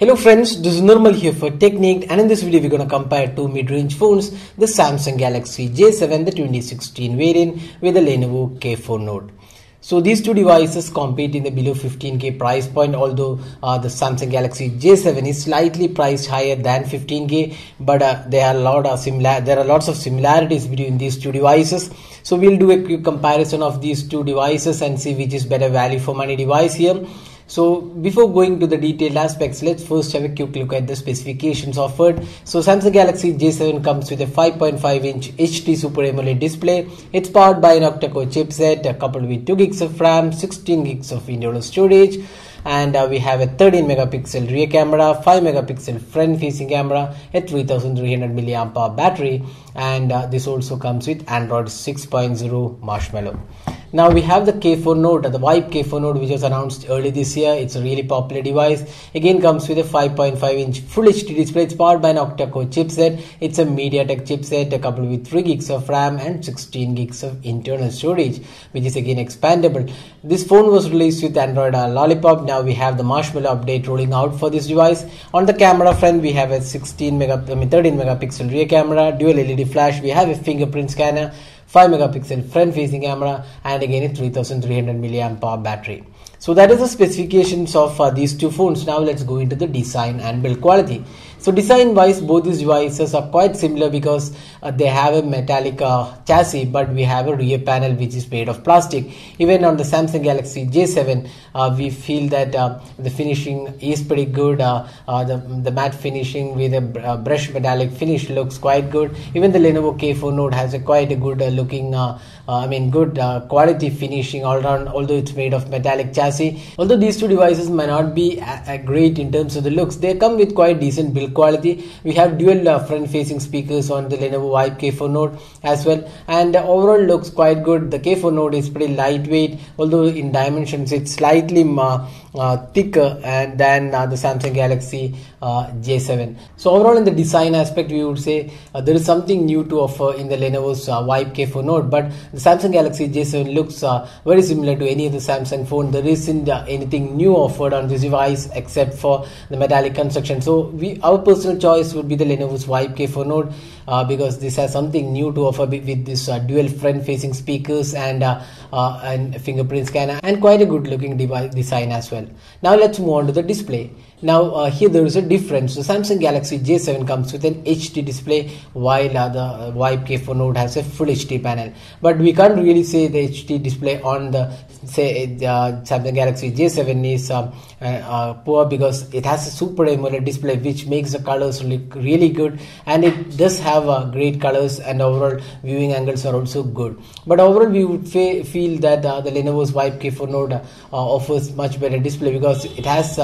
Hello friends, this is Nirmal here for Technique, and in this video we're going to compare two mid-range phones, the Samsung Galaxy J7, the 2016 variant with the Lenovo K4 Note. So these two devices compete in the below 15K price point, although the Samsung Galaxy J7 is slightly priced higher than 15K, but there are lots of similarities between these two devices. So we'll do a quick comparison of these two devices and see which is better value for money device here. So before going to the detailed aspects, let's first have a quick look at the specifications offered. So Samsung Galaxy J7 comes with a 5.5-inch HD Super AMOLED display. It's powered by an octa-core chipset coupled with 2 gigs of RAM, 16 gigs of internal storage, and we have a 13 megapixel rear camera, 5 megapixel front facing camera, a 3300 mAh battery, and this also comes with Android 6.0 Marshmallow. Now we have the K4 Note, the Vibe K4 Note, which was announced early this year. It's a really popular device. Again comes with a 5.5-inch Full HD display. It's powered by an octa-core chipset. It's a MediaTek chipset coupled with 3 gigs of RAM and 16 gigs of internal storage, which is again expandable. This phone was released with Android Lollipop. Now we have the Marshmallow update rolling out for this device. On the camera front, we have a 13 megapixel rear camera, dual LED flash. We have a fingerprint scanner, 5 megapixel front facing camera, and again a 3300 mAh battery. So that is the specifications of these two phones. Now let's go into the design and build quality. So design wise, both these devices are quite similar because they have a metallic chassis, but we have a rear panel which is made of plastic. Even on the Samsung Galaxy J7, we feel that the finishing is pretty good. The matte finishing with a brush metallic finish looks quite good. Even the Lenovo K4 Note has a quite a good looking good quality finishing all around, although it's made of metallic chassis. Although these two devices may not be great in terms of the looks, they come with quite decent build quality. We have dual front facing speakers on the Lenovo Vibe K4 Note as well, and overall looks quite good. The K4 Note is pretty lightweight, although in dimensions it's slightly thicker than the Samsung Galaxy J7. So overall in the design aspect, we would say there is something new to offer in the Lenovo's Vibe K4 Note, but the Samsung Galaxy J7 looks very similar to any other Samsung phone. There isn't anything new offered on this device except for the metallic construction. So our personal choice would be the Lenovo's Vibe K4 Note because this has something new to offer with this dual front facing speakers and fingerprint scanner, and quite a good looking design as well. Now let's move on to the display. Now here there is a difference. The Samsung Galaxy J7 comes with an HD display, while the Vibe K4 Note has a Full HD panel. But we can't really say the HD display on the Samsung Galaxy J7 is poor, because it has a Super AMOLED display which makes the colors look really good, and it does have great colors, and overall viewing angles are also good. But overall we would feel that the Lenovo's Vibe K4 Note offers much better display because it has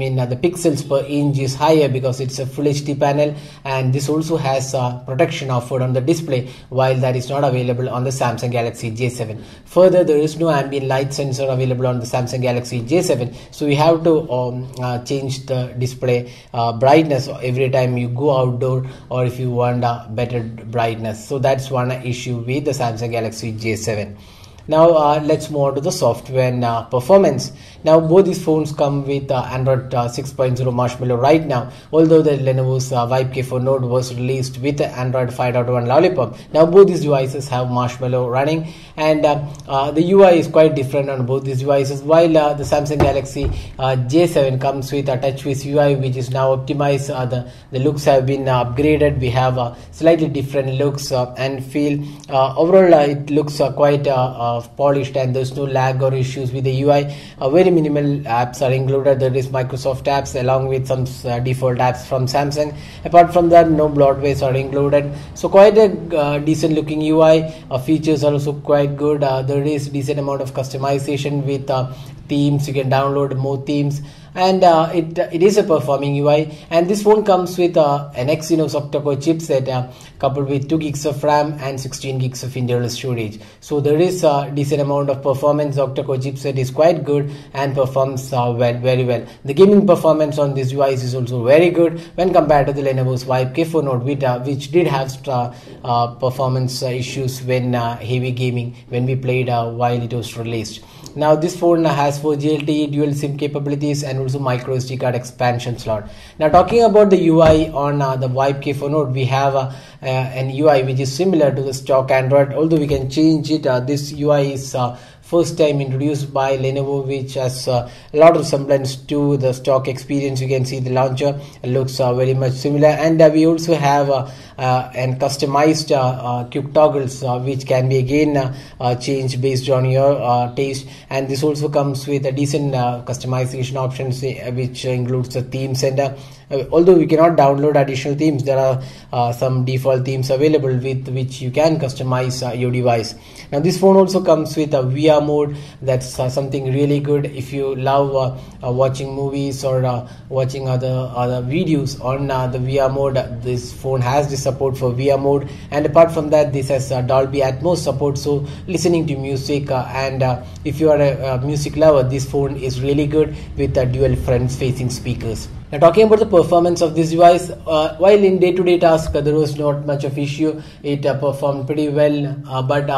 the pixels per inch is higher because it's a Full HD panel, and this also has protection offered on the display, while that is not available on the Samsung Galaxy J7. Further, there is no ambient light sensor available on the Samsung Galaxy J7, so you have to change the display brightness every time you go outdoor, or if you want better brightness. So that's one issue with the Samsung Galaxy J7. Now let's move on to the software and performance. Now both these phones come with Android 6.0 Marshmallow right now, although the Lenovo's Vibe K4 Note was released with Android 5.1 Lollipop. Now both these devices have Marshmallow running, and the UI is quite different on both these devices. While the Samsung Galaxy J7 comes with a TouchWiz UI, which is now optimized, the looks have been upgraded. We have slightly different looks and feel. Overall it looks quite polished, and there's no lag or issues with the UI. Very minimal apps are included. There is Microsoft apps along with some default apps from Samsung. Apart from that, no bloatwares are included. So quite a decent looking UI. Features are also quite good. There is decent amount of customization with themes. You can download more themes, and it is a performing UI. And this phone comes with an Exynos octa-core chipset coupled with 2 gigs of RAM and 16 gigs of internal storage. So there is a decent amount of performance. The octa-core chipset is quite good and performs very well. The gaming performance on this device is also very good when compared to the Lenovo's Vibe K4 Note, which did have performance issues when heavy gaming when we played while it was released. Now this phone has 4G LTE, dual SIM capabilities, and also micro SD card expansion slot. Now talking about the UI on the Vibe K4 Note, we have an UI which is similar to the stock Android, although we can change it. This UI is first time introduced by Lenovo, which has a lot of semblance to the stock experience. You can see the launcher looks very much similar, and we also have and customized quick toggles which can be again changed based on your taste, and this also comes with a decent customization options which includes the themes, and although we cannot download additional themes, there are some default themes available with which you can customize your device. Now this phone also comes with a VR mode. That's something really good if you love watching movies or watching other videos on the VR mode. This phone has the support for VR mode, and apart from that, this has Dolby Atmos support, so listening to music and if you are a music lover, this phone is really good with the dual front facing speakers. Now talking about the performance of this device, while in day-to-day tasks there was not much of issue, it performed pretty well, but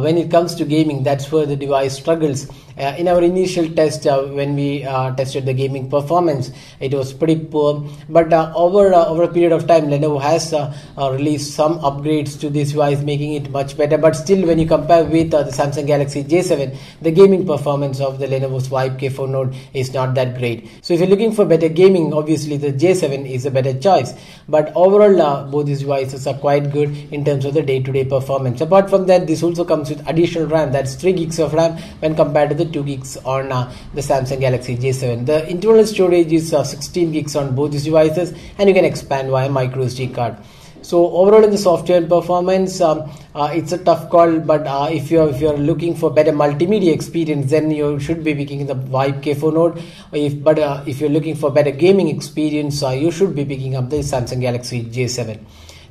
when it comes to gaming, that's where the device struggles. In our initial test, when we tested the gaming performance, it was pretty poor, but over a period of time, Lenovo has released some upgrades to this device, making it much better. But still, when you compare with the Samsung Galaxy J7, the gaming performance of the Lenovo's Vibe K4 Note is not that great. So if you're looking for better gaming, obviously the J7 is a better choice, but overall both these devices are quite good in terms of the day-to-day performance. Apart from that, this also comes with additional RAM, that's 3 gigs of RAM when compared to the 2 gigs on the Samsung Galaxy J7. The internal storage is 16 gigs on both these devices, and you can expand via micro SD card. So overall in the software performance, it's a tough call, but if you're looking for better multimedia experience, then you should be picking the Vibe K4 Note. If you're looking for better gaming experience, you should be picking up the Samsung Galaxy J7.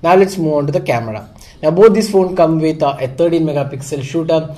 Now let's move on to the camera. Now both these phones come with a 13 megapixel shooter,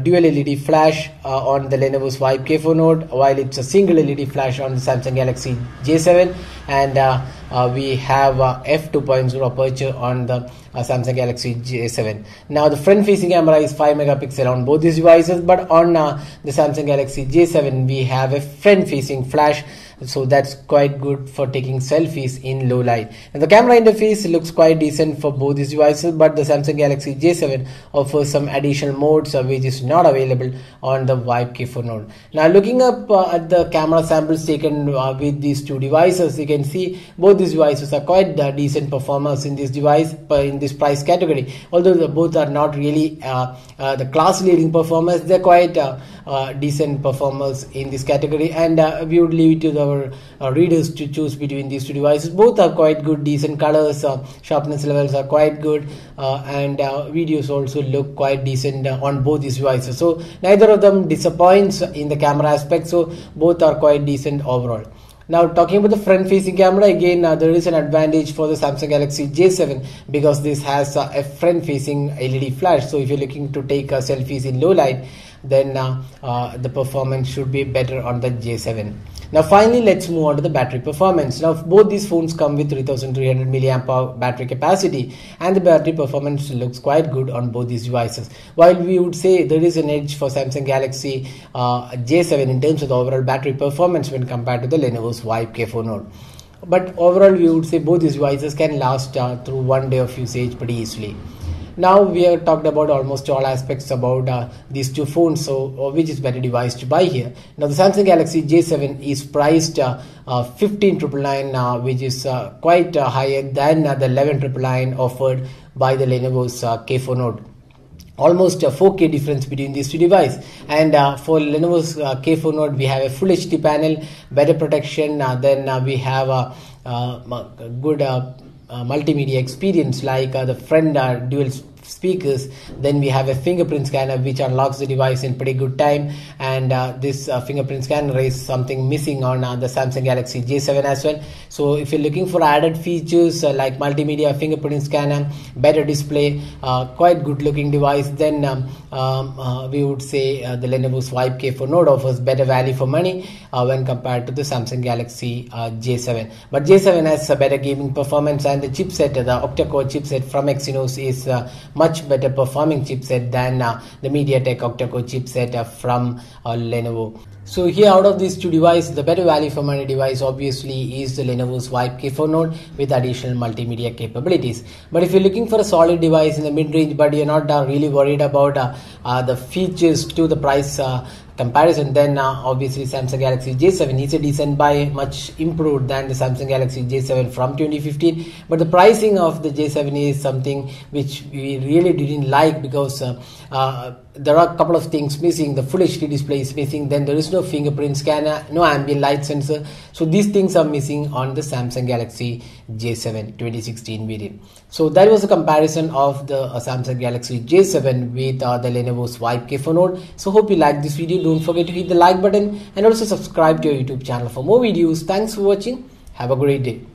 dual LED flash on the Lenovo's Vibe K4 Note, while it's a single LED flash on the Samsung Galaxy J7, and we have f2.0 aperture on the Samsung Galaxy J7. Now the front facing camera is 5 megapixel on both these devices, but on the Samsung Galaxy J7 we have a front facing flash, so that's quite good for taking selfies in low light. And the camera interface looks quite decent for both these devices, but the Samsung Galaxy J7 offers some additional modes which is not available on the Vibe K4 Note. Now looking up at the camera samples taken with these two devices, you can see both these devices are quite decent performers in this device, in this price category. Although both are not really the class leading performers, they're quite decent performers in this category, and we would leave it to our readers to choose between these two devices. Both are quite good, decent colors, sharpness levels are quite good, and videos also look quite decent on both these devices. So neither of them disappoints in the camera aspect, so both are quite decent overall. Now talking about the front facing camera, again there is an advantage for the Samsung Galaxy J7 because this has a front facing LED flash. So if you're looking to take selfies in low light, then the performance should be better on the J7. Now finally, let's move on to the battery performance. Now both these phones come with 3300 mAh battery capacity, and the battery performance looks quite good on both these devices. While we would say there is an edge for Samsung Galaxy J7 in terms of the overall battery performance when compared to the Lenovo's Vibe K4 Note, but overall we would say both these devices can last through 1 day of usage pretty easily. Now we have talked about almost all aspects about these two phones, so which is better device to buy here. Now the Samsung Galaxy J7 is priced 15,999, which is quite higher than the 11,999 offered by the Lenovo's K4 Note. Almost a 4K difference between these two devices, and for Lenovo's K4 Note we have a Full HD panel, better protection, then we have a good multimedia experience like the front dual speakers. Then we have a fingerprint scanner which unlocks the device in pretty good time, and this fingerprint scanner is something missing on the Samsung Galaxy J7 as well. So if you're looking for added features like multimedia, fingerprint scanner, better display, quite good looking device, then we would say the Lenovo's Vibe K4 Note offers better value for money when compared to the Samsung Galaxy J7. But J7 has a better gaming performance, and the chipset, the octa-core chipset from Exynos, is much better performing chipset than the MediaTek octa-core chipset from Lenovo. So here, out of these two devices, the better value for money device obviously is the Lenovo's Vibe K4 Note with additional multimedia capabilities. But if you're looking for a solid device in the mid-range, but you're not really worried about the features to the price comparison, then obviously Samsung Galaxy J7 is a decent buy, much improved than the Samsung Galaxy J7 from 2015. But the pricing of the J7 is something which we really didn't like, because there are a couple of things missing. The Full HD display is missing, then there is no fingerprint scanner, no ambient light sensor. So these things are missing on the Samsung Galaxy J7 2016 variant. So that was a comparison of the Samsung Galaxy J7 with the Lenovo's Vibe K4 Note. So hope you like this video. Don't forget to hit the like button and also subscribe to our YouTube channel for more videos. Thanks for watching. Have a great day.